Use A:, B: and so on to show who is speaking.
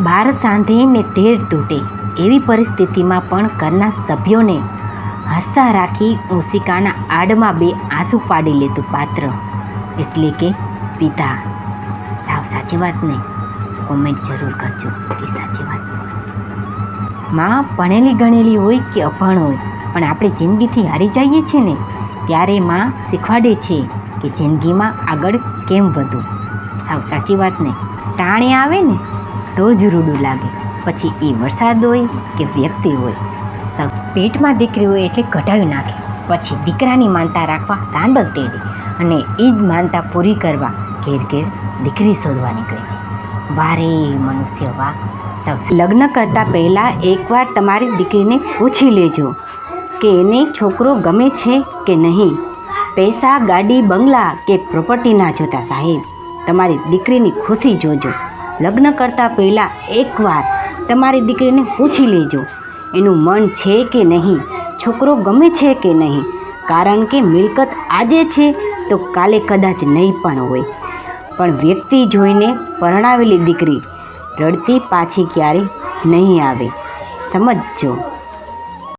A: બાર સાંધે ને તેર તૂટે એવી પરિસ્થિતિમાં પણ ઘરના સભ્યોને હસતા રાખી ઓશિકાના આડમાં બે આંસુ પાડી લેતું પાત્ર એટલે કે પિતા. સાવ સાચી વાત ને? કોમેન્ટ જરૂર કરજો કે સાચી વાત. માં ભણેલી ગણેલી હોય કે અભણ હોય, પણ આપણે જિંદગીથી હારી જઈએ છીએ ને ત્યારે માં શીખવાડે છે કે જિંદગીમાં આગળ કેમ વધવું. સાવ સાચી વાત ને? ટાણે આવે ને તો જ રૂડું લાગે, પછી એ વરસાદ હોય કે વ્યક્તિ હોય. પેટમાં દીકરી હોય એટલે કઢાવી નાખે, પછી દીકરાની માનતા રાખવા રાંદલ તેડી અને એ જ માનતા પૂરી કરવા ઘેર ઘેર દીકરી શોધવા નીકળે છે. વારે મનુષ્ય વાહ! લગ્ન કરતાં પહેલાં એકવાર તમારી દીકરીને પૂછી લેજો કે એને છોકરો ગમે છે કે નહીં. પૈસા, ગાડી, બંગલા કે પ્રોપર્ટી ના જોતા સાહેબ, તમારી દીકરીની ખુશી જોજો. લગ્ન કરતાં પહેલાં એકવાર તમારી દીકરીને પૂછી લેજો એનું મન છે કે નહીં, છોકરો ગમે છે કે નહીં. કારણ કે મિલકત આજે છે તો કાલે કદાચ નહીં પણ હોય, પણ વ્યક્તિ જોઈને પરણાવેલી દીકરી રડતી પાછી ક્યારે નહીં આવે. સમજજો.